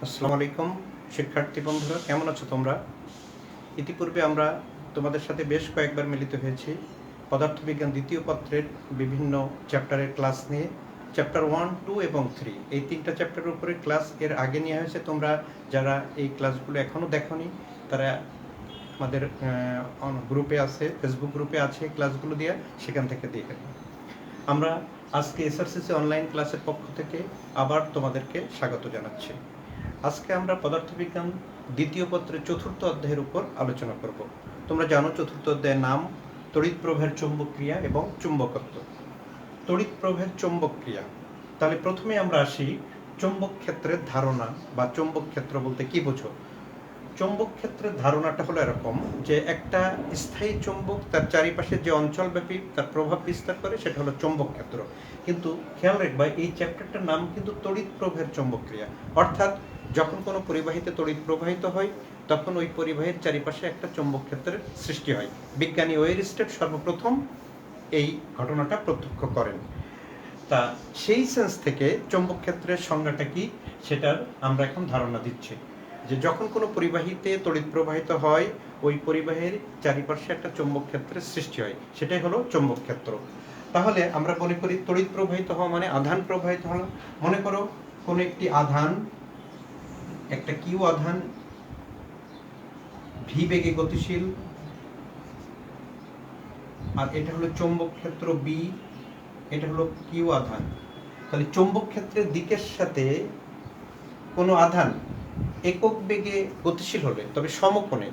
আসসালামু আলাইকুম শিক্ষার্থী বন্ধুরা, কেমন আছো তোমরা? ইতিপূর্বে আমরা তোমাদের সাথে বেশ কয়েকবার মিলিত হয়েছি পদার্থবিজ্ঞান দ্বিতীয় পত্রের বিভিন্ন চ্যাপ্টারের ক্লাস নিয়ে। চ্যাপ্টার 1, 2 এবং 3 এই তিনটা চ্যাপ্টারের উপরে ক্লাস এর আগে নেওয়া হয়েছে। তোমরা যারা এই ক্লাসগুলো এখনও দেখোনি তারা আমাদের গ্রুপে আছে, ফেসবুক গ্রুপে আছে, ক্লাসগুলো দিয়ে সেখান থেকে দেখে। আমরা আজকে এসআরসিসি অনলাইন ক্লাসের পক্ষ থেকে আবার তোমাদেরকে স্বাগত জানাচ্ছি। আজকে আমরা পদার্থবিজ্ঞান দ্বিতীয় পত্রের চতুর্থ অধ্যায়ের উপর আলোচনা করব। তোমরা জানো চতুর্থ অধ্যায়ের নাম তড়িৎ প্রবাহের চৌম্বক ক্রিয়া এবং চুম্বকত্ব। তড়িৎ প্রবাহের চৌম্বক ক্রিয়া, তাহলে প্রথমে আমরা আসি চৌম্বক ক্ষেত্রের ধারণা বা চৌম্বক ক্ষেত্র বলতে কি বোঝো। চৌম্বক ক্ষেত্রের ধারণাটা হলো এরকম যে একটা স্থায়ী চৌম্বক তার চারিপাশে যে অঞ্চলব্যাপী তার প্রভাব বিস্তার করে সেটা হলো চৌম্বক ক্ষেত্র। কিন্তু খেয়াল রাখবা এই চ্যাপ্টারটার নাম কিন্তু তড়িৎ প্রবাহের চৌম্বক ক্রিয়া, অর্থাৎ যখন কোনো পরিবাহীতে তড়িৎ প্রবাহিত হয় তখন ওই পরিবাহীর চারিপাশে একটা চৌম্বক ক্ষেত্রের সৃষ্টি হয়। বিজ্ঞানী ওয়েরস্টেড সর্বপ্রথম এই ঘটনাটা প্রত্যক্ষ করেন। তা সেই সেন্স থেকে চৌম্বক ক্ষেত্রের সংজ্ঞাটা কি সেটার আমরা এখন ধারণা দিচ্ছি যে যখন কোনো পরিবাহীতে তড়িৎ প্রবাহিত হয় ওই পরিবাহীর চারিপাশে একটা চৌম্বক ক্ষেত্রের সৃষ্টি হয়, সেটাই হলো চৌম্বক ক্ষেত্র। তাহলে আমরা মনে করি তড়িৎ প্রবাহিত হওয়া মানে আধান প্রবাহিত হলো। মনে করো কোনো একটি আধান, একটা কিউ আধান ভি বেগে গতিশীল, আর এটা হলো চৌম্বক ক্ষেত্র বি, এটা হলো কিউ আধান। তাহলে চৌম্বক ক্ষেত্রের দিকের সাথে কোনো আধান একক বেগে গতিশীল হলে তবে সমকোণে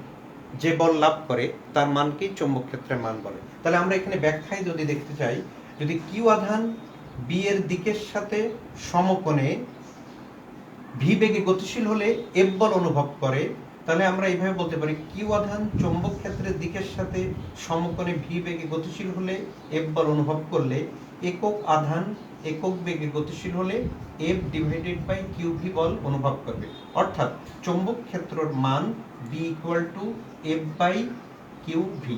যে বল লাভ করে তার মানকেই চৌম্বক ক্ষেত্রের মান বলে। তাহলে আমরা এখানে ব্যাখ্যায় যদি দেখতে চাই, যদি কিউ আধান বি এর দিকের সাথে সমকোণে ভি বেগে গতিশীল হলে এফ বল অনুভব করে, তাহলে আমরা এইভাবে বলতে পারি কিউ আধান চৌম্বক ক্ষেত্রের দিকের সাথে সমকোণে ভি বেগে গতিশীল হলে এফ বল অনুভব করলে একক আধান একক বেগে গতিশীল হলে F divided by q v বল অনুভব করবে। অর্থাৎ চৌম্বক ক্ষেত্রের মান B equal to F by q v.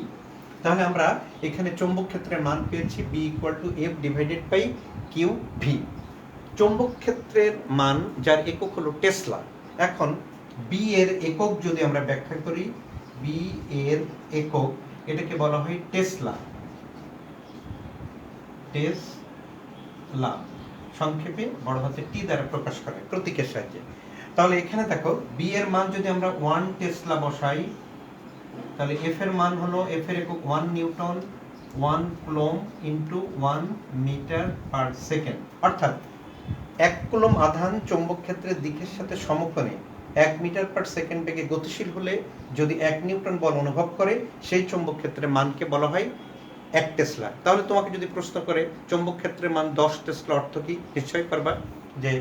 তাহলে আমরা এখানে চৌম্বক ক্ষেত্রের মান পেয়েছি B equal to F divided by q v. চৌম্বক ক্ষেত্রের মান যার একক হলো টেসলা। এখন বি এর একক যদি আমরা ব্যাখ্যা করি, বি এর একক এটাকে বলা হয় টেসলা। টেসলা সংক্ষেপে বড় হাতে টি দ্বারা প্রকাশ করে প্রতীকের সাহায্যে। তাহলে এখানে দেখো বি এর মান যদি আমরা 1 টেসলা বসাই, তাহলে এফ এর মান হলো, এফ এর একক 1 newton, 1 coulomb into 1 metre per second. অর্থাৎ 1 কুলম্ব আধান চৌম্বক ক্ষেত্রের দিকের সাথে সমকোণে 1 মিটার পার সেকেন্ড বেগে গতিশীল হলে যদি 1 নিউটন বল অনুভব করে সেই চৌম্বক ক্ষেত্রের মানকে বলা হয় 1 টেসলা। তাহলে তোমাকে যদি প্রশ্ন করে চৌম্বক ক্ষেত্রের মান 10 টেসলা অর্থ কি, নিশ্চয়ই পারবা যে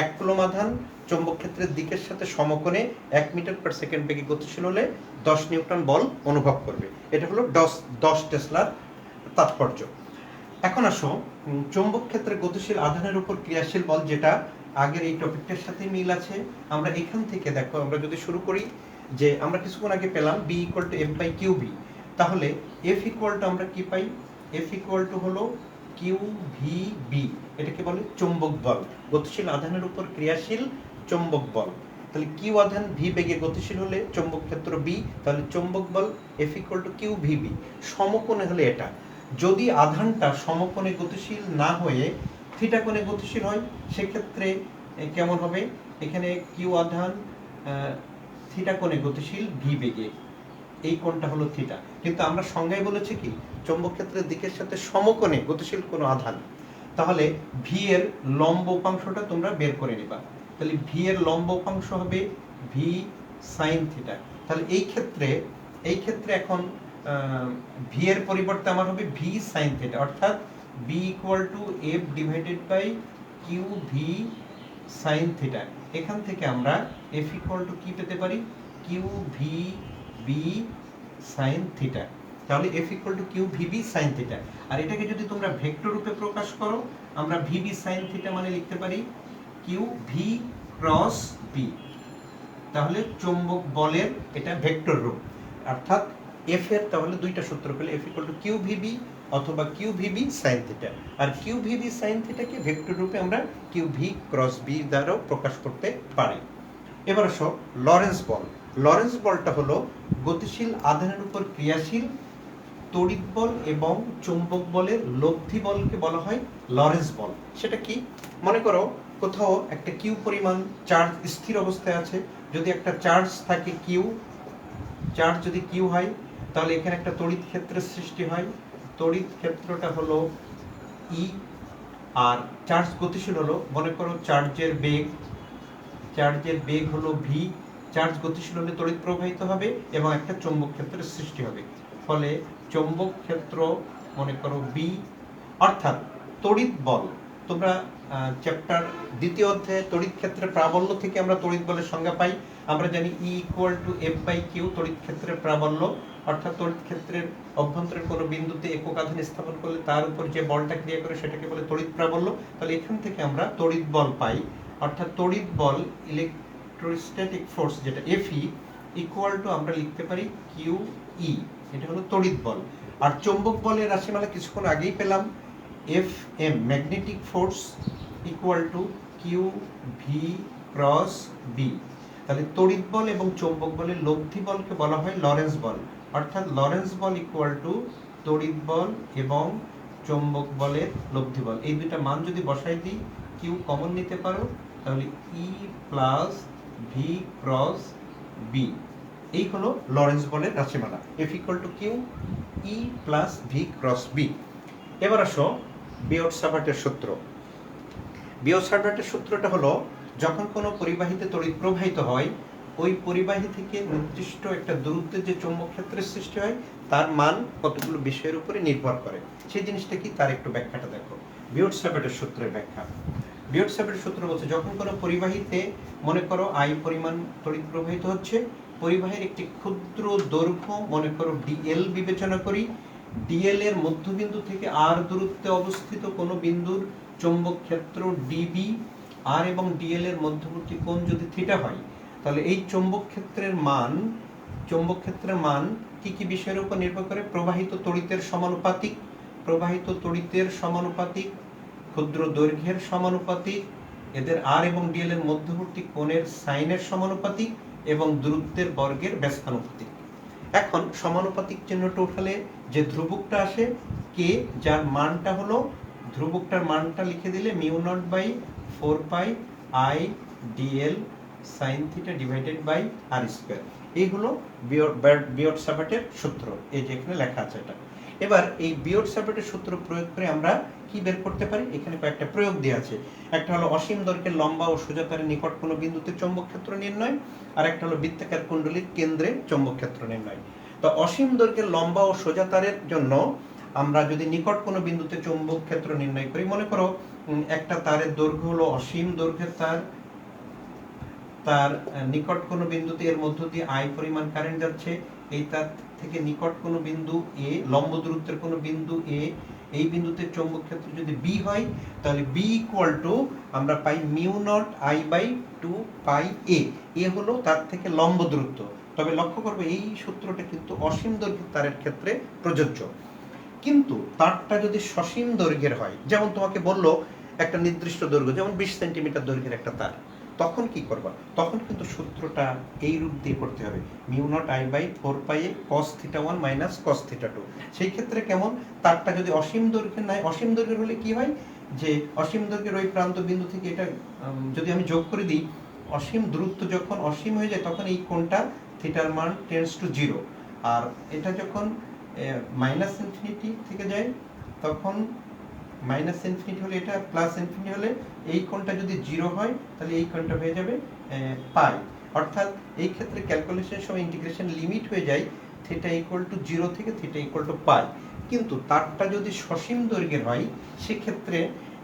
1 কুলম্ব আধান চৌম্বক ক্ষেত্রের দিকের সাথে সমকোণে 1 মিটার পার সেকেন্ড বেগে গতিশীল হলে 10 নিউটন বল অনুভব করবে। এটা হলো 10 টেসলার তাৎপর্য। এখন আসো চৌম্বক ক্ষেত্রে গতিশীল আধানের উপর ক্রিয়াশীল বল, যেটা আগের এই টপিকটার সাথে মিল আছে। আমরা এখান থেকে দেখো, আমরা যদি শুরু করি যে আমরা কিছুক্ষণ আগে পেলাম B equal to F by q B, তাহলে এফ ইকুয়াল টু আমরা কি পাই, এফ ইকুয়াল টু হলো কিউ ভি বি। এটাকে বলে চৌম্বক বল, গতিশীল আধানের উপর ক্রিয়াশীল চৌম্বক বল। তাহলে কিউ আধান ভি বেগে গতিশীল হলে চৌম্বক ক্ষেত্র বি, তাহলে চৌম্বক বল F equal to q v B. সমকোণে হলে এটা, যদি আধানটা সমকোণে গতিশীল না হয়ে থিটা কোণে গতিশীল হয় সেক্ষেত্রে কেমন হবে, এখানে কিউ আধান থিটা কোণে গতিশীল ভি বেগে, এই কোণটা হলো থিটা। কিন্তু আমরা সংজ্ঞায় বলেছি কি চৌম্বক ক্ষেত্রের দিকের সাথে সমকোণে গতিশীল কোনো আধান, তাহলে ভি এর লম্ব উপাংশটা তোমরা বের করে নিবা। তাহলে ভি এর লম্ব উপাংশ হবে ভি সাইন থিটা। তাহলে এই ক্ষেত্রে এখন ভি এর পরিবর্তে আমার হবে ভি সাইন থিটা, অর্থাৎ B equal to F divided by q v sine theta. এখান থেকে আমরা এফ ইকুয়াল টু কি পেতে পারি, q v B sine theta. তাহলে F equal to q v B sine theta. আর এটাকে যদি তোমরা ভেক্টর রূপে প্রকাশ করো, আমরা ভি বি সাইন থিটা মানে লিখতে পারি কিউ ভি ক্রস বি। তাহলে চৌম্বক বলের এটা ভেক্টর রূপ, অর্থাৎ এফ এর তাহলে দুইটা সূত্র পেলে, F equal to q v B অথবা কিউ ভিবি সাইন থিটা। আর কিউ ভিবি সাইন থিটাকে ভেক্টর রূপে আমরা কিউ ভি ক্রস বি দ্বারাও প্রকাশ করতে পারি। এবার আসো লরেন্স বল। লরেন্স বলটা হলো গতিশীল আধানের উপর ক্রিয়াশীল তড়িৎ বল এবং চৌম্বক বলের লব্ধি বলকে বলা হয় লরেন্স বল। সেটা কি? মনে করো কোথাও একটা কিউ পরিমাণ চার্জ স্থির অবস্থায় আছে। যদি একটা চার্জ থাকে কিউ, চার্জ যদি কিউ হয় তাহলে এখানে একটা তড়িৎ ক্ষেত্রের সৃষ্টি হয়। তড়িৎ ক্ষেত্রটা হলো ই। আর চার্জ গতিশীল হলো, মনে করো চার্জের বেগ হলো ভি। চার্জ গতিশীল হলে তড়িৎ প্রবাহিত হবে এবং একটা চৌম্বক ক্ষেত্রের সৃষ্টি হবে। ফলে চৌম্বক ক্ষেত্র মনে করো বি। অর্থাৎ তড়িৎ বল, তোমরা চ্যাপ্টার দ্বিতীয় অধ্যায়ে তড়িৎ ক্ষেত্রের প্রাবল্য থেকে আমরা তড়িৎ বলের সংজ্ঞা পাই। আমরা জানি E equal to F by q তড়িৎ ক্ষেত্রের প্রাবল্য। অর্থাৎ তড়িৎ ক্ষেত্রের অভ্যন্তরের কোনো বিন্দুতে একক আধান স্থাপন করলে তার উপর যে বলটা ক্রিয়া করে সেটাকে বলে তড়িৎ প্রাবল্য। তাহলে এখান থেকে আমরা তড়িৎ বল পাই। অর্থাৎ তড়িৎ বল ইলেকট্রোস্ট্যাটিক ফোর্স যেটা এফই ইকুয়াল টু আমরা লিখতে পারি কিউ ই। এটা হলো তড়িৎ বল। আর চৌম্বক বলের রাশিমালা কিছুক্ষণ আগেই পেলাম, F M magnetic force equal to q v cross B. তাহলে তড়িৎ বল এবং চৌম্বক বলের লব্ধি বলকে বলা হয় লরেন্স বল। অর্থাৎ লরেন্স বল ইকুয়াল টু তড়িৎ বল এবং চৌম্বক বলের লব্ধি বল। এই দুইটা মান যদি বসাই দিই, কিউ কমন নিতে পারো, তাহলে E plus v cross B. এই হলো লরেন্স বলের রাশিমালা, F equal to q E plus v cross B. এবার আসো বিয়ট-সাভার্টের সূত্র। বিয়ট-সাভার্টের সূত্রটা হলো যখন কোনো পরিবাহীতে তড়িৎ প্রবাহিত হয়, ওই পরিবাহী থেকে নির্দিষ্ট একটা দূরত্বে যে চৌম্বক ক্ষেত্রের সৃষ্টি হয় তার মান কতগুলো বিষয়ের উপরে নির্ভর করে। সেই জিনিসটা কি, তার একটু ব্যাখ্যাটা দেখো। বিয়ট-সাভার্টের সূত্রের ব্যাখ্যা। বিয়ট-সাভার্টের সূত্র বলছে যখন কোনো পরিবাহীতে মনে করো আই পরিমাণ তড়িৎ প্রবাহিত হচ্ছে, পরিবাহীর একটি ক্ষুদ্র দৈর্ঘ্য মনে করো ডিএল বিবেচনা করি। ডিএল এর মধ্যবিন্দু থেকে আর দূরত্বে অবস্থিত কোনো বিন্দুর চৌম্বক ক্ষেত্র ডিবি। আর এবং ডিএল এর মধ্যবর্তী কোণ যদি থিটা হয়, তাহলে এই চৌম্বক ক্ষেত্রের মান কি কি বিষয়ের উপর নির্ভর করে? প্রবাহিত তড়িতের সমানুপাতিক, ক্ষুদ্র দৈর্ঘ্যের সমানুপাতিক, এদের আর এবং ডিএল এর মধ্যবর্তী কোণের সাইনের সমানুপাতিক এবং দূরত্বের বর্গের ব্যস্তানুপাতিক। এখন সমানুপাতিক চিহ্নটা উঠালে যে ধ্রুবকটা আসে কে, যার মানটা হলো, ধ্রুবকটার মানটা লিখে দিলে mu naught by 4 pi I d l sine theta divided by r square. এই হলো বিয়ট-সাভার্টের সূত্র, এই যে এখানে লেখা আছে এটা। এবার এই বিয়ট-সাভার্টের সূত্র প্রয়োগ করে আমরা কি বের করতে পারি? এখানে কয়েকটা প্রয়োগ দেওয়া আছে। একটা হলো অসীম দৈর্ঘ্যের লম্বা ও সোজা তারের নিকট কোনো বিন্দুতে চৌম্বক ক্ষেত্র নির্ণয়, আর একটা হলো বৃত্তাকার কুণ্ডলীর কেন্দ্রে চৌম্বক ক্ষেত্র নির্ণয়। তো অসীম দৈর্ঘ্যের লম্বা ও সোজা তারের জন্য আমরা যদি নিকট কোনো বিন্দুতে চৌম্বক ক্ষেত্র নির্ণয় করি, মনে করো একটা তারের দৈর্ঘ্য হলো অসীম দৈর্ঘ্যের তার নিকট কোনো বিন্দুতে এর মধ্য দিয়ে আই পরিমাণ কারেন্ট যাচ্ছে। এই তার থেকে নিকট কোনো বিন্দু এ, লম্ব দূরত্বের কোনো বিন্দু এ, এই বিন্দুতে চৌম্বক ক্ষেত্র যদি বি হয়, তাহলে বি ইকুয়াল টু আমরা পাই mu naught I by 2 pi a হলো তার থেকে লম্ব দূরত্ব। তবে লক্ষ্য করবে এই সূত্রটা কিন্তু অসীম দৈর্ঘ্যের তারের ক্ষেত্রে প্রযোজ্য। কিন্তু তারটা যদি সসীম দৈর্ঘ্যের হয়, যেমন তোমাকে বললো একটা নির্দিষ্ট দৈর্ঘ্য, যেমন 20 সেন্টিমিটার দৈর্ঘ্যের একটা তার, তখন কি করবা? তখন কিন্তু সূত্রটা এই রূপ দিয়ে করতে হবে, mu naught I by 4 pi a cos theta 1 minus cos theta 2। সেই ক্ষেত্রে কেমন, তারটা যদি অসীম দৈর্ঘ্যের নাই, অসীম দৈর্ঘ্যের হলে কি হয় যে অসীম দৈর্ঘ্যের ওই প্রান্ত বিন্দু থেকে এটা যদি আমি যোগ করে দিই, অসীম দূরত্ব যখন অসীম হয়ে যায় তখন এই কোণটা থিটার মান টেন্ডস টু 0। আর এটা যখন মাইনাস ইনফিনিটি থেকে যায় তখন মাইনাস ইনফিনিটি হলে এটা, প্লাস ইনফিনিটি হলে এই কোণটা যদি 0 হয় তাহলে এই কোণটা হয়ে যাবে পাই। অর্থাৎ এই ক্ষেত্রে ক্যালকুলেশনের সময় ইন্টিগ্রেশন লিমিট হয়ে যায় থিটা ইকুয়াল টু 0 থেকে থিটা ইকুয়াল টু পাই। কিন্তু তারটা যদি সসীম দৈর্ঘ্যের হয় সেক্ষেত্রে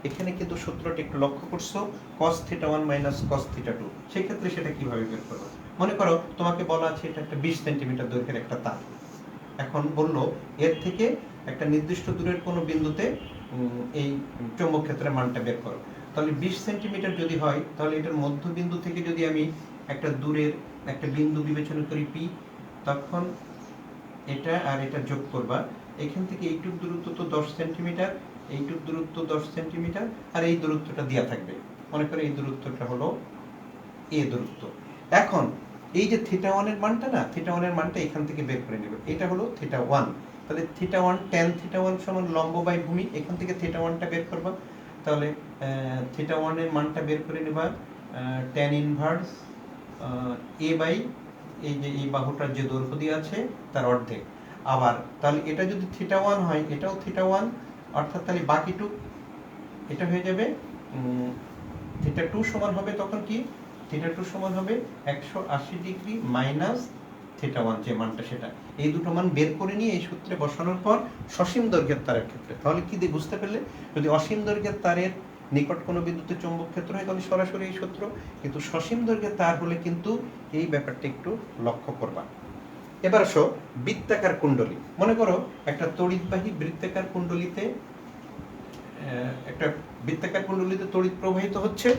এখানে কিন্তু সূত্রটা একটু লক্ষ্য করছো, cos theta 1 minus cos theta 2। সেক্ষেত্রে সেটা কিভাবে বের করবো? মনে করো তোমাকে বলা আছে এটা একটা 20 সেন্টিমিটার দৈর্ঘ্যের একটা তার। এখন বললো এর থেকে একটা নির্দিষ্ট দূরের কোনো বিন্দুতে এই চৌম্বক ক্ষেত্রের মানটা বের করো। তাহলে 20 সেন্টিমিটার যদি হয়, তাহলে এটার মধ্যবিন্দু থেকে যদি আমি একটা দূরের একটা বিন্দু বিবেচনা করি পি, তখন এটা আর এটা যোগ করবা, এখান থেকে এইটুক দূরত্ব তো 10 সেন্টিমিটার, এইটুক দূরত্ব 10 সেন্টিমিটার, আর এই দূরত্বটা দেওয়া থাকবে। মনে করে এই দূরত্বটা হলো এ দূরত্ব। এখন এই যে θ1 এর মানটা না, θ1 এর মানটা এখান থেকে বের করে নেবে। এটা হলো θ1, তাহলে θ1 tan θ1 সমান লম্ব বাই ভূমি, এখান থেকে θ1টা বের করবা। তাহলে θ1 এর মানটা বের করে নেবা tan ইনভার্স a বাই এই যে এই বাহুটার যে দৈর্ঘ্য দিয়ে আছে তার অর্ধেক। আবার তাহলে এটা যদি θ1 হয়, এটাও θ1, অর্থাৎ তাহলে বাকিটুক এটা হয়ে যাবে θ2 সমান হবে তখন কি, θ2 সমান হবে 180 ডিগ্রি মাইনাস θ1 যে মানটা সেটা। এই দুটো মান বের করে নিয়ে এই সূত্রে বসানোর পর সসীম দৈর্ঘ্যের তারের ক্ষেত্রে তাহলে কি দিয়ে বুঝতে পারলে, যদি অসীম দৈর্ঘ্যের তারের নিকট কোনো বিদ্যুতের চৌম্বক ক্ষেত্র হয় তাহলে সরাসরি এই সূত্র, কিন্তু সসীম দৈর্ঘ্যের তার হলে কিন্তু এই ব্যাপারটা একটু লক্ষ্য করবা। এবার আসো বৃত্তাকার কুণ্ডলী। মনে করো একটা তড়িৎবাহী বৃত্তাকার কুণ্ডলীতে তড়িৎ প্রবাহিত হচ্ছে,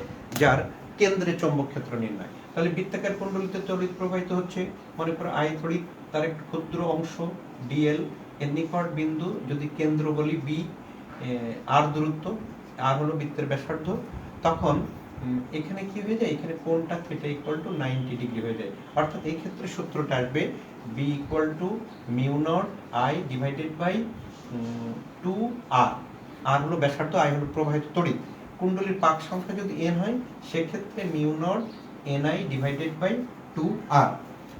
যার কেন্দ্রে চৌম্বক ক্ষেত্র নির্ণয়। তাহলে বৃত্তাকার কুণ্ডলীতে তড়িৎ প্রবাহিত হচ্ছে, মনে করো আই তড়িৎ, তার একটা ক্ষুদ্র অংশ ডিএল, এর নিকট বিন্দু যদি কেন্দ্র বলি বি, আর দূরত্ব, আর হলো বৃত্তের ব্যাসার্ধ, তখন এখানে কি হয়ে যায়, এখানে কোণটা থিটা ইকুয়াল টু 90 ডিগ্রি হয়ে যায়। অর্থাৎ এই ক্ষেত্রে সূত্রটা আসবে B equal to mu naught I divided by 2r। R হলো ব্যাসার্ধ, আই হলো প্রবাহিত তড়িৎ। কুণ্ডলীর পাক সংখ্যা যদি n হয় সেক্ষেত্রে mu naught ni divided by 2r।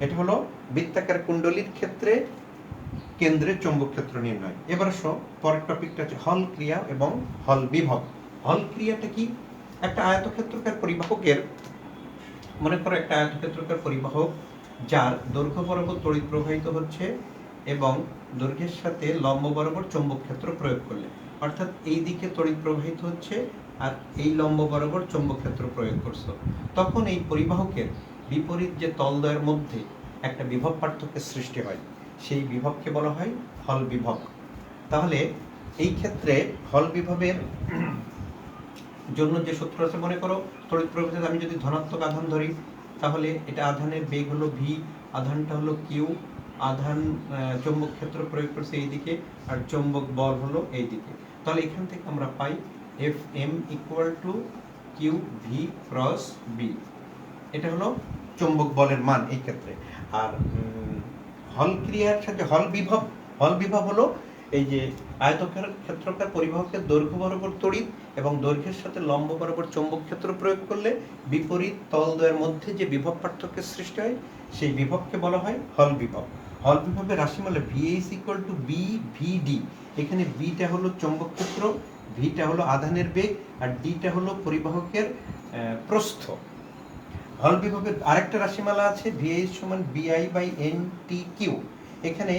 এটা হলো বৃত্তাকার কুণ্ডলীর ক্ষেত্রে কেন্দ্রে চৌম্বক ক্ষেত্র নির্ণয়। এবার আসো পরের টপিকটা হচ্ছে হল ক্রিয়া এবং হল বিভব। হল ক্রিয়াটা কি, একটা আয়তক্ষেত্রাকার পরিবাহকের, মনে করো একটা আয়তক্ষেত্রাকার পরিবাহক যার দৈর্ঘ্য বরাবর তড়িৎ প্রবাহিত হচ্ছে এবং দৈর্ঘ্যের সাথে লম্ব বরাবর চৌম্বক ক্ষেত্র প্রয়োগ করলে, অর্থাৎ এই দিকে তড়িৎ প্রবাহিত হচ্ছে আর এই লম্ব বরাবর চৌম্বক ক্ষেত্র প্রয়োগ করছো, তখন এই পরিবাহকের বিপরীত যে তলদ্বয়ের মধ্যে একটা বিভব পার্থক্যের সৃষ্টি হয়, সেই বিভবকে বলা হয় হল বিভব। তাহলে এই ক্ষেত্রে হল বিভবের জন্য যে সূত্র আছে, মনে করো তড়িৎ প্রবাহিত আমি যদি ধনাত্মক আধান ধরি তাহলে এটা আধানের বেগ হলো ভি, আধানটা হলো কিউ, আধান চৌম্বক ক্ষেত্র প্রয়োগ করছে এই দিকে আর চৌম্বক বল হলো এই দিকে। তাহলে এখান থেকে আমরা পাই F m equal to q v cross B, এটা হলো চৌম্বক বলের মান এই ক্ষেত্রে। আর হল ক্রিয়ার সাথে হল বিভব হলো এই যে আয়তক্ষেত্রাকার পরিবাহকের দৈর্ঘ্য বরাবর তড়িৎ এবং দৈর্ঘ্যের সাথে লম্ব বরাবর চৌম্বক ক্ষেত্র প্রয়োগ করলে বিপরীত তলদ্বয়ের মধ্যে যে বিভব পার্থক্যের সৃষ্টি হয় সেই বিভবকে বলা হয় হল বিভব। হল বিভবের রাশিমালা ভিএইচ ইকুয়াল টু বি ভিডি। এখানে বিটা হলো চৌম্বক ক্ষেত্র, ভিটা হলো আধানের বেগ আর ডিটা হলো পরিবাহকের প্রস্থ। হল বিভবের আরেকটা রাশিমালা আছে ভিএইচ সমান বিআই বাই এন টি কিউ। এখানে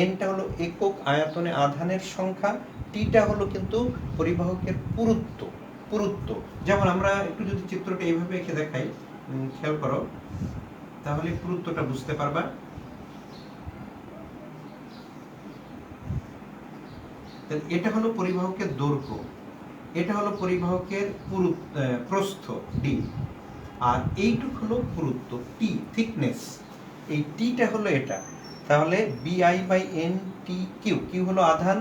এনটা হলো একক আয়তনে আধানের সংখ্যা, টিটা হলো কিন্তু পরিবাহকের পুরুত্ব। যেমন আমরা একটু যদি চিত্রটা এইভাবে এঁকে দেখাই, খেয়াল করো তাহলে পুরুত্বটা বুঝতে পারবা। এটা হলো পরিবাহকের দৈর্ঘ্য, এটা হলো পরিবাহকের প্রস্থ ডি, আর এইটুক হলো পুরুত্ব টি, থিকনেস। এই টিটা হলো এটা। তাহলে B I by n t q, q হলো আধান,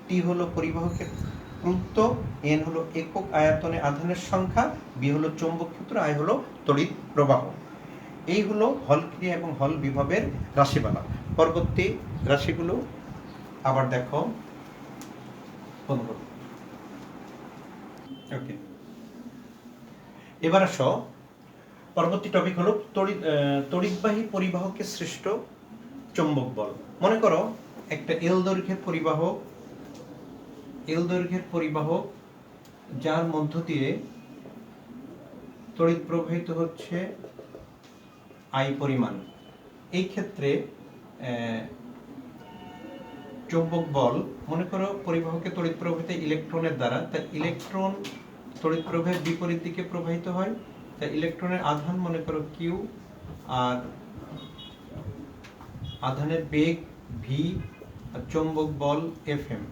টি হলো পরিবাহকের পুরুত্ব, এন হলো একক আয়তনে আধানের সংখ্যা, বি হলো চৌম্বক ক্ষেত্র, আই হলো তড়িৎ প্রবাহ। এই হলো হল ক্রিয়া এবং হল বিভবের রাশিমালা। পরবর্তী রাশিগুলো আবার দেখো। ওকে, এবার আসো পরবর্তী টপিক হলো তড়িৎবাহী পরিবাহকে সৃষ্ট চৌম্বক বল। মনে করো একটা এল দৈর্ঘ্যের পরিবাহক যার মধ্য দিয়ে তড়িৎ প্রবাহিত হচ্ছে আই পরিমাণ। এই ক্ষেত্রে চৌম্বক বল, মনে করো পরিবাহকে তড়িৎ প্রবাহিত ইলেকট্রনের দ্বারা, তা ইলেকট্রন তড়িৎ প্রবাহের বিপরীত দিকে প্রবাহিত হয়, তা ইলেকট্রনের আধান মনে করো কিউ আর আধানের বেগ ভি আর চৌম্বক বল এফ এম।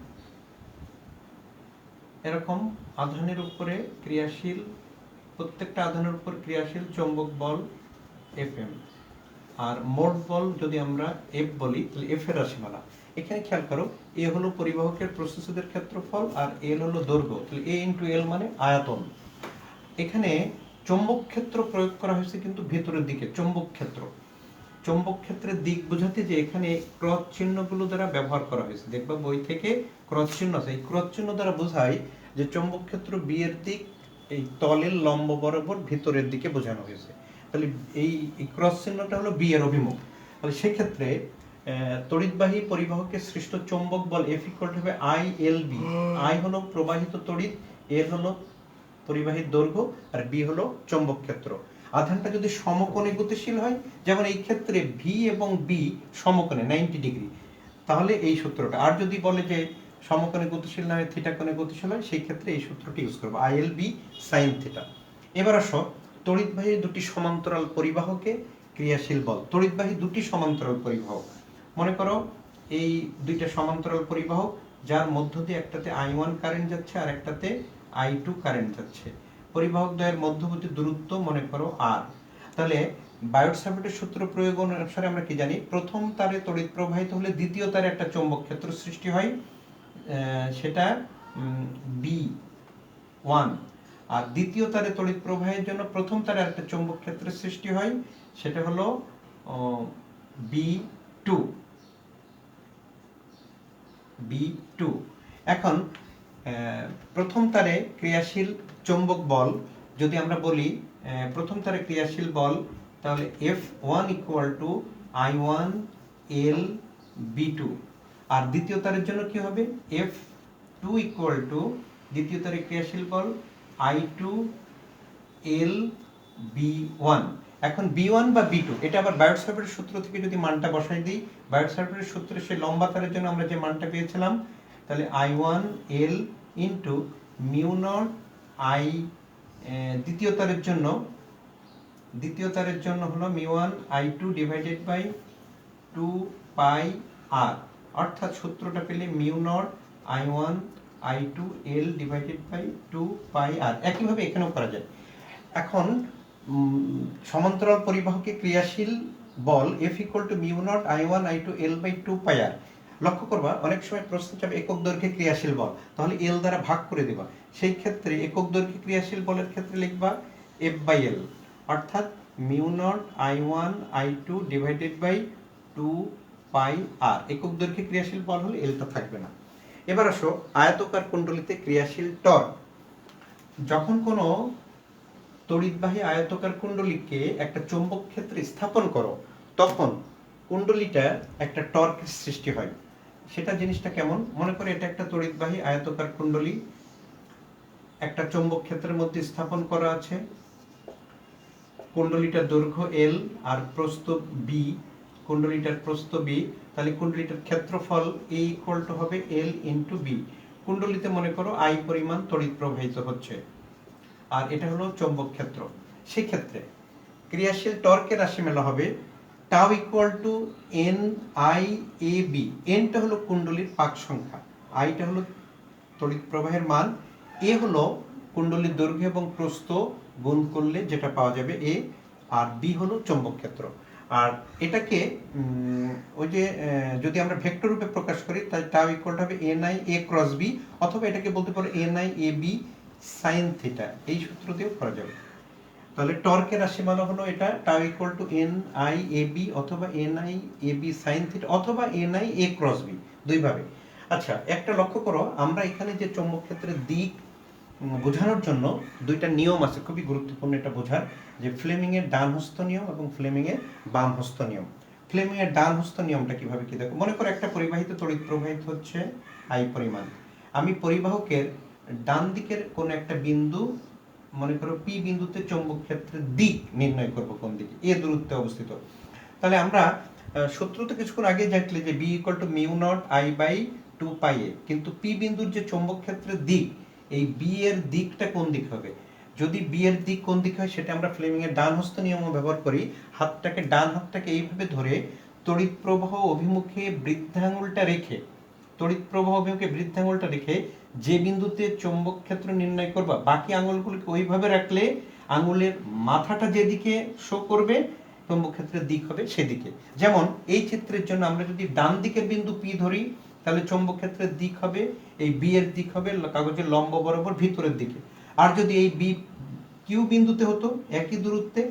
এরকম আধানের উপরে ক্রিয়াশীল, প্রত্যেকটা আধানের উপর ক্রিয়াশীল চৌম্বক বল এফ এম। আর মোট বল যদি আমরা এফ বলি তাহলে এফ এর রাশিমালা এখানে খেয়াল করো, এ হলো পরিবাহকের প্রস্থচ্ছেদের ক্ষেত্রফল আর এল হলো দৈর্ঘ্য, তাহলে এ ইন্টু এল মানে আয়তন। এখানে চৌম্বক ক্ষেত্র প্রয়োগ করা হয়েছে কিন্তু ভেতরের দিকে, চৌম্বক ক্ষেত্র, চৌম্বক ক্ষেত্রের দিক বোঝাতে যে এখানে ক্রস চিহ্নগুলো দ্বারা ব্যবহার করা হয়েছে, দেখবা বই থেকে ক্রস চিহ্ন আছে, এই ক্রস চিহ্ন দ্বারা বোঝায় যে চৌম্বক ক্ষেত্র বি এর দিক এই তলের লম্ব বরাবর ভিতরের দিকে বোঝানো হয়েছে। তাহলে এই ক্রস চিহ্নটা হলো বি এর অভিমুখ। তাহলে সেক্ষেত্রে তড়িৎবাহী পরিবাহকে সৃষ্ট চৌম্বক বল এফ ইকুয়াল টু হবে আই এল বি। আই হলো প্রবাহিত তড়িৎ, এল হলো পরিবাহীর দৈর্ঘ্য, আর বি হলো চৌম্বক ক্ষেত্র। আধানটা যদি সমকোণে গতিশীল হয়, যেমন এই ক্ষেত্রে ভি এবং বি সমকোণে 90 ডিগ্রি, তাহলে এই সূত্রটা। আর যদি বলে যে সমকোণে গতিশীল না হয় থিটা কোণে গতিশীল হয়, সেই ক্ষেত্রে এই সূত্রটি ইউজ করবো, I L B sine theta. এবার আসো তড়িৎবাহী দুটি সমান্তরাল পরিবাহকে ক্রিয়াশীল বল। তড়িৎবাহী দুটি সমান্তরাল পরিবাহ, মনে করো এই দুইটা সমান্তরাল পরিবাহক, যার মধ্য দিয়ে একটাতে I1 কারেন্ট যাচ্ছে আর একটাতে I2 কারেন্ট যাচ্ছে। পরিবাহক দ্বয়ের মধ্যবর্তী দূরত্ব মনে করো r। তাহলে বায়োট-স্যাভার্টের সূত্র প্রয়োগ অনুসারে আমরা কি জানি, প্রথম তারে তড়িৎ প্রবাহিত হলে দ্বিতীয় তারে একটা চৌম্বক ক্ষেত্র সৃষ্টি হয়, সেটা B1। আর দ্বিতীয় তারে তড়িৎ প্রবাহের জন্য প্রথম তারে একটা চৌম্বক ক্ষেত্রের সৃষ্টি হয়, সেটা হলো B2। এখন প্রথম তারে ক্রিয়াশীল চৌম্বক বল যদি আমরা বলি, প্রথম তারে ক্রিয়াশীল বল, তাহলে F1 equal to I1 L B2। আর দ্বিতীয় তারের জন্য কি হবে, F2 ইকুয়াল টু দ্বিতীয় তারে ক্রিয়াশীল বল I2 L B1। এখন B1 বা B2 এটা আবার বায়োট-স্যাভার্টের সূত্র থেকে যদি মানটা বসাই দিই, বায়োট-স্যাভার্টের সূত্রে সেই লম্বা তারের জন্য আমরা যে মানটা পেয়েছিলাম, তাহলে I1 L into mu naught I দ্বিতীয় তারের জন্য হলো মিউ1 I2 divided by 2 pi r, অর্থাৎ সূত্রটা পেলে mu naught I1 I2 L divided by 2 pi r। একইভাবে এখানেও করা যায়। এখন সমান্তরাল পরিবাহকে ক্রিয়াশীল বল F equal to mu naught I1 I2 L by 2 pi r। লক্ষ্য করবা অনেক সময় প্রশ্ন চাবে একক দৈর্ঘ্যে ক্রিয়াশীল বল, তাহলে L দ্বারা ভাগ করে দেবা। সেই ক্ষেত্রে একক দৈর্ঘ্যে ক্রিয়াশীল বলের ক্ষেত্রে লিখবা F বাই L, অর্থাৎ mu naught I1 I2 divided by 2 pi r। একক দৈর্ঘ্যে ক্রিয়াশীল বল হলে Lটা থাকবে না। এবার আসো আয়তকার কুণ্ডলীতে ক্রিয়াশীল টর্ক। যখন কোনো তড়িৎবাহী আয়তকার কুণ্ডলীকে একটা চৌম্বক ক্ষেত্রে স্থাপন করো, তখন কুণ্ডলীটা একটা টর্কের সৃষ্টি হয়। সেটা জিনিসটা কেমন, মনে করে এটা একটা তড়িৎবাহী আয়তকার কুণ্ডলী, একটা চৌম্বক ক্ষেত্রের মধ্যে স্থাপন করা আছে। কুণ্ডলীটার দৈর্ঘ্য L আর প্রস্থ B, কুণ্ডলীটার প্রস্থ B, তাহলে কুণ্ডলীটার ক্ষেত্রফল A ইকুয়াল টু হবে L ইন্টু B। কুণ্ডলীতে মনে করো I পরিমাণ তড়িৎ প্রবাহিত হচ্ছে, আর এটা হলো চৌম্বক ক্ষেত্র। সেই ক্ষেত্রে ক্রিয়াশীল টর্কের রাশিমালা হবে tau equal to N I A B. এনটা হলো কুণ্ডলীর পাক সংখ্যা, আইটা হলো তড়িৎ প্রবাহের মান, এ হলো কুণ্ডলীর দৈর্ঘ্য এবং প্রস্থ গুণ করলে যেটা পাওয়া যাবে এ, আর বি হলো চৌম্বক ক্ষেত্র। আর এটাকে ওই যে যদি আমরা ভেক্টর রূপে প্রকাশ করি, তাই টাউ ইকুয়াল হবে n I A cross B, অথবা এটাকে বলতে পারো n I A B sine theta, এই সূত্র দিয়েও করা যাবে। তাহলে টর্কের রাশিমালা হলো এটা tau equal to N I A B অথবা N I A B sine theta অথবা N I A cross B, দুইভাবে। আচ্ছা, একটা লক্ষ্য করো, আমরা এখানে যে চৌম্বক ক্ষেত্রের দিক বোঝানোর জন্য দুইটা নিয়ম আছে, খুবই গুরুত্বপূর্ণ এটা বোঝার, যে ফ্লেমিং এর ডান হস্ত নিয়ম এবং ফ্লেমিং এর বাম হস্ত নিয়ম। ফ্লেমিং এর ডান হস্ত নিয়মটা কিভাবে কি দেখো, মনে করো একটা পরিবাহিত তড়িৎ প্রবাহিত হচ্ছে আই পরিমাণ, আমি পরিবাহকের ডান দিকের কোন একটা বিন্দু, মনে করো পি বিন্দুতে চৌম্বক ক্ষেত্রের দিক নির্ণয় করব কোন দিকে, এ দূরত্বে অবস্থিত। তাহলে আমরা সূত্রতে কিছুক্ষণ আগে দেখলে যে B equal to mu naught I by 2 pi a, কিন্তু পি বিন্দুর যে চৌম্বক ক্ষেত্রের দিক, এই বি এর দিকটা কোন দিক হবে, যদি বি এর দিক কোন দিক হয় সেটা আমরা ফ্লেমিং এর ডান হস্ত নিয়ম ব্যবহার করি। হাতটাকে, ডান হাতটাকে এইভাবে ধরে তড়িৎ প্রবাহ অভিমুখে বৃদ্ধাঙ্গুলটা রেখে, তড়িৎ প্রবাহ অভিমুখে বৃদ্ধাঙ্গুলটা রেখে যে বিন্দুতে চৌম্বক ক্ষেত্র নির্ণয় করবা, বাকি আঙুলগুলোকে ওইভাবে রাখলে আঙুলের মাথাটা যেদিকে শো করবে চৌম্বক ক্ষেত্রের দিক হবে সেদিকে। যেমন এই চিত্রের জন্য আমরা যদি ডান দিকের বিন্দু পি ধরি, তাহলে চৌম্বক ক্ষেত্রের দিক হবে, এই বি এর দিক হবে কাগজের লম্ব বরাবর ভিতরের দিকে। আর যদি এই বি কিউ বিন্দুতে হতো একই দূরত্বে,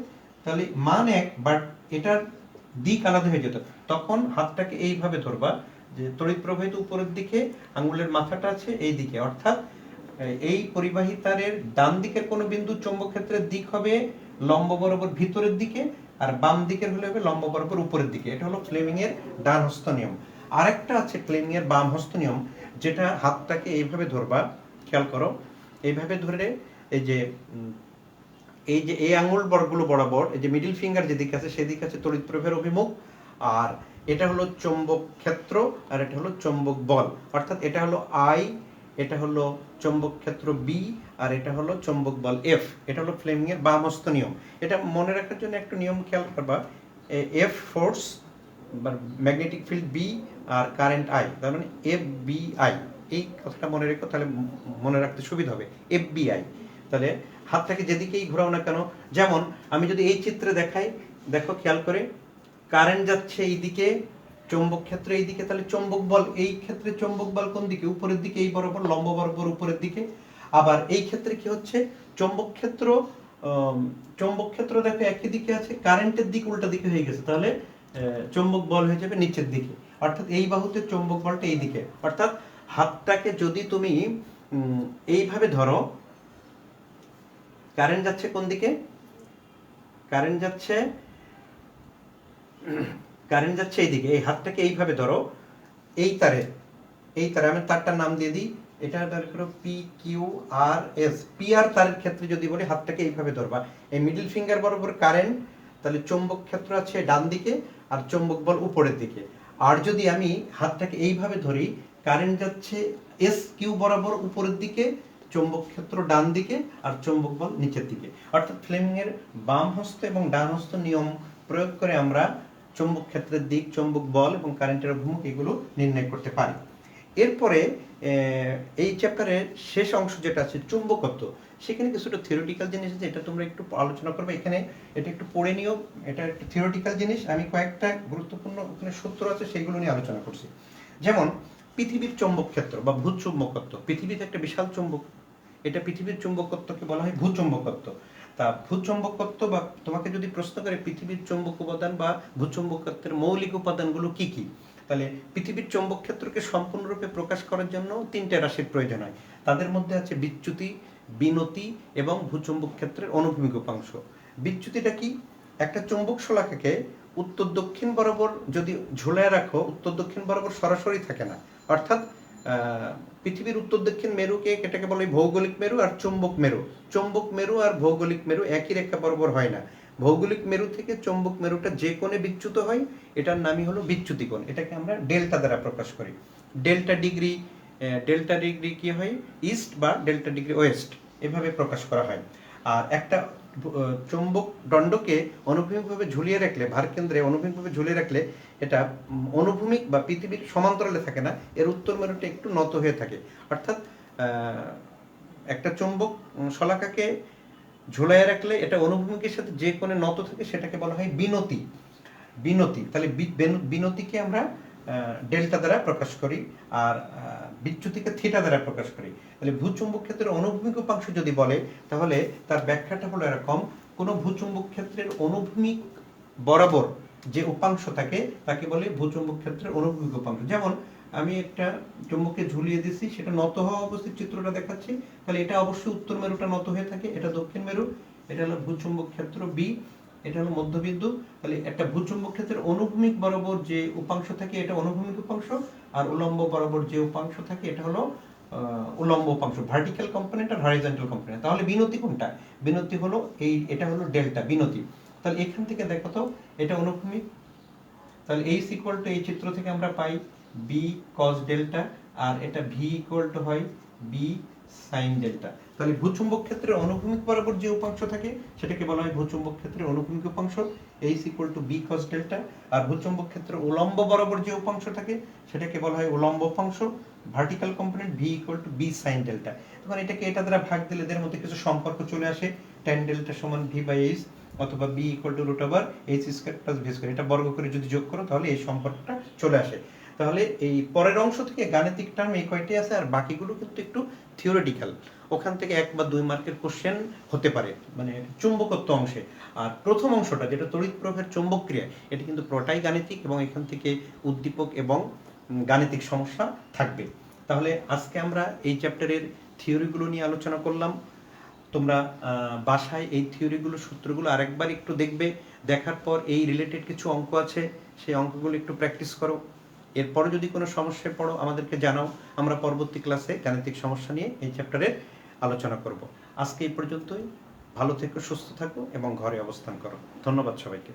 তাহলে মান এক, বাট এটার দিক আলাদা হয়ে যেত। তখন হাতটাকে এইভাবে ধরবা যে তড়িৎ প্রবাহিত উপরের দিকে, আঙ্গুলের মাথাটা আছে এই দিকে, অর্থাৎ এই পরিবাহী তারের ডান দিকের কোন বিন্দু চৌম্বক ক্ষেত্রের দিক হবে লম্ব বরাবর ভিতরের দিকে, আর বাম দিকের হলে হবে লম্ব বরাবর উপরের দিকে। এটা হলো ফ্লেমিং এর ডান হস্ত নিয়ম। আরেকটা আছে ফ্লেমিং এর বাম হস্ত নিয়ম, যেটা হাতটাকে এইভাবে ধরবা, খেয়াল করো, এইভাবে ধরে এই যে এই আঙ্গুল বর্গগুলো বরাবর এই যে মিডল ফিঙ্গার যেদিকে আছে সেদিকে আছে তড়িৎ প্রবাহের অভিমুখ, আর এটা হলো চৌম্বক ক্ষেত্র, আর এটা হলো চৌম্বক বল। অর্থাৎ এটা হলো আই, এটা হলো চৌম্বক ক্ষেত্র বি, আর এটা হলো চৌম্বক বল এফ। এটা হলো ফ্লেমিং এর বাম হস্ত নিয়ম। এটা মনে রাখার জন্য একটা নিয়ম খেয়াল করবা, F force magnetic field B আর কারেন্ট আই, তার মানে এফ বি আই। এই কথাটা মনে রেখো, তাহলে মনে রাখতে সুবিধা হবে, এফ বি আই। তাহলে হাতটাকে যেদিকেই ঘোরাও না কেন, যেমন আমি যদি এই চিত্রে দেখাই, দেখো খেয়াল করে, কারেন্ট যাচ্ছে এইদিকে, চৌম্বক ক্ষেত্র এইদিকে, তাহলে চৌম্বক বল এই ক্ষেত্রে চৌম্বক বল কোন দিকে? উপরের দিকে, এই বরাবর লম্ব বরাবর উপরের দিকে। আবার এই ক্ষেত্রে কি হচ্ছে, চৌম্বক ক্ষেত্র দেখো একই দিকে আছে, কারেন্টের দিক উল্টা দিকে হয়ে গেছে, তাহলে চৌম্বক বল হয়ে যাবে নিচের দিকে। অর্থাৎ এই বাহুতে চৌম্বক বলটা এই দিকে। অর্থাৎ হাতটাকে যদি তুমি এইভাবে ধরো, কারেন্ট যাচ্ছে কোন দিকে? কারেন্ট যাচ্ছে এইদিকে। এই হাতটাকে এইভাবে ধরো, এই তারে আমি তারটার নাম দিয়ে দিই, এটা ধরো P Q R S. P R তারের ক্ষেত্রে যদি বলি, হাতটাকে এইভাবে ধরবা, এই মিডল ফিঙ্গার বরাবর কারেন্ট, তাহলে চৌম্বক ক্ষেত্র আছে ডান দিকে আর চৌম্বক বল উপরের দিকে। আর যদি আমি হাতটাকে এইভাবে ধরি, কারেন্ট যাচ্ছে এস কিউ বরাবর উপরের দিকে, চৌম্বক ক্ষেত্র ডান দিকে আর চৌম্বক বল নিচের দিকে। অর্থাৎ ফ্লেমিং এর বাম হস্ত এবং ডান হস্ত নিয়ম প্রয়োগ করে আমরা চৌম্বক ক্ষেত্রের দিক, চৌম্বক বল এবং কারেন্টের অভিমুখ এগুলো নির্ণয় করতে পারি। এরপরে এই চ্যাপ্টারের শেষ অংশ যেটা আছে চুম্বকত্ব, সেখানে কিছুটা থিওরিটিক্যাল জিনিস আছে, এটা তোমরা একটু আলোচনা করবে। এখানে এটা একটু পড়ে নিও, এটা একটা থিওরিটিক্যাল জিনিস। আমি কয়েকটা গুরুত্বপূর্ণ ওখানে সূত্র আছে সেগুলো নিয়ে আলোচনা করছি। যেমন পৃথিবীর চৌম্বক ক্ষেত্র বা ভূচুম্বকত্ব। পৃথিবীতে একটা বিশাল চৌম্বক, এটা পৃথিবীর চৌম্বকত্বকে বলা হয় ভূচুম্বকত্ব। তা ভূচুম্বকত্ব, বা তোমাকে যদি প্রশ্ন করে পৃথিবীর চৌম্বক উপাদান বা ভূচুম্বকত্বের মৌলিক উপাদানগুলো কি কি, তাহলে পৃথিবীর চৌম্বক ক্ষেত্রকে সম্পূর্ণরূপে প্রকাশ করার জন্য তিনটে রাশির প্রয়োজন হয়। তাদের মধ্যে আছে বিচ্যুতি, বিনতি এবং ভূচৌম্বক ক্ষেত্রের অনুভূমিক উপাংশ। বিচ্যুতিটা কি? একটা চৌম্বক শলাকাকে উত্তর দক্ষিণ বরাবর যদি ঝুলায় রাখো, উত্তর দক্ষিণ বরাবর সরাসরি থাকে না। অর্থাৎ পৃথিবীর উত্তর দক্ষিণ মেরুকে, এটাকে বলে ভৌগোলিক মেরু আর চৌম্বক মেরু। চৌম্বক মেরু আর ভৌগোলিক মেরু একই রেখা বরাবর হয় না। ভৌগোলিক মেরু থেকে চৌম্বক মেরুটা যে কোণে বিচ্যুত হয়, এটার নামই হলো বিচ্যুতি কোণ। এটাকে আমরা ডেল্টা দ্বারা প্রকাশ করি। ডেল্টা ডিগ্রি কি হয়? ইস্ট বা ডেল্টা ডিগ্রি ওয়েস্ট, এভাবে প্রকাশ করা হয়। আর একটা চৌম্বক দণ্ডকে অনুভূমিকভাবে ঝুলিয়ে রাখলে, ভারকেন্দ্রে অনুভূমিকভাবে ঝুলিয়ে রাখলে, এটা অনুভূমিক বা পৃথিবীর সমান্তরালে থাকে না, এর উত্তর মেরুটা একটু নত হয়ে থাকে। অর্থাৎ একটা চৌম্বক শলাকাকে ঝুলাইয়ে রাখলে এটা অনুভূমিকের সাথে যে কোণে নত থাকে সেটাকে বলা হয় বিনতি। তাহলে বিনতিকে আমরা ডেল্টা দ্বারা প্রকাশ করি, আর বিচ্যুতিকে থিটা দ্বারা প্রকাশ করি। তাহলে ভূচুম্বক ক্ষেত্রের অনুভূমিক উপাংশ যদি বলে, তাহলে তার ব্যাখ্যাটা হলো এরকম: কোন ভূচুম্বক ক্ষেত্রের অনুভূমিক বরাবর যে উপাংশ থাকে তাকে বলে ভূচুম্বক ক্ষেত্রের অনুভূমিক উপাংশ। যেমন আমি একটা চুম্বককে ঝুলিয়ে দিছি, সেটা নত হওয়া অবস্থায় চিত্রটা দেখাচ্ছি, তাহলে এটা অবশ্যই উত্তর মেরুটা নত হয়ে থাকে, এটা দক্ষিণ মেরু। এটা হলো ভূচুম্বক ক্ষেত্র বি, এটা হলো মধ্যবিন্দু। তাহলে একটা ভূচুম্বক ক্ষেত্রের অনুভূমিক বরাবর যে উপাংশ থাকে এটা অনুভূমিক উপাংশ, আর উলম্ব বরাবর যে উপাংশ থাকে এটা হলো উলম্ব উপাংশ, ভার্টিক্যাল কম্পোনেন্ট আর হরিজন্টাল কম্পোনেন্ট। তাহলে বিনতি কোনটা? বিনতি হলো এটা হলো ডেল্টা, বিনতি। তাহলে এখান থেকে দেখো তো, এটা অনুভূমিক, তাহলে এই ইকুয়াল টু এই চিত্র থেকে আমরা পাই বি কস ডেল্টা, আর এটা ভি ইকুয়াল টু হয় বি সাইন ডেল্টা। তাহলে ভূচুম্বক ক্ষেত্রের অনুভূমিক বরাবর যে উপাংশ থাকে সেটাকে বলা হয় ভূচুম্বক ক্ষেত্রের অনুভূমিক উপাংশ, এই equal to B cos delta. আর ভূচুম্বক ক্ষেত্রের উলম্ব বরাবর যে উপাংশ থাকে সেটাকে বলা হয় উলম্ব উপাংশ, vertical component, V equal to B sine delta. তখন এটাকে এটা দ্বারা ভাগ দিলে এদের মধ্যে কিছু সম্পর্ক চলে আসে, tan ডেল্টা সমান ভি বাই এইচ, অথবা B equal to root over H square plus V square, এটা বর্গ করে যদি যোগ করো তাহলে এই সম্পর্কটা চলে আসে। তাহলে এই পরের অংশ থেকে গাণিতিক টার্ম এই কয়টি আছে, আর বাকিগুলো কিন্তু একটু থিওরিটিক্যাল, ওখান থেকে 1 বা 2 মার্কের কোশ্চেন হতে পারে মানে চুম্বকত্ব অংশে। আর প্রথম অংশটা যেটা তড়িৎ প্রবাহের চৌম্বক ক্রিয়া, এটা কিন্তু পুরোটাই গাণিতিক এবং এখান থেকে উদ্দীপক এবং গাণিতিক সমস্যা থাকবে। তাহলে আজকে আমরা এই চ্যাপ্টারের থিওরিগুলো নিয়ে আলোচনা করলাম। তোমরা বাসায় এই থিওরিগুলো সূত্রগুলো আরেকবার একটু দেখবে, দেখার পর এই রিলেটেড কিছু অঙ্ক আছে সেই অঙ্কগুলো একটু প্র্যাকটিস করো। এরপরে যদি কোনো সমস্যায় পড়ো আমাদেরকে জানাও, আমরা পরবর্তী ক্লাসে গাণিতিক সমস্যা নিয়ে এই চ্যাপ্টারে আলোচনা করব। আজকে এই পর্যন্তই। ভালো থেকো, সুস্থ থাকো এবং ঘরে অবস্থান করো। ধন্যবাদ সবাইকে।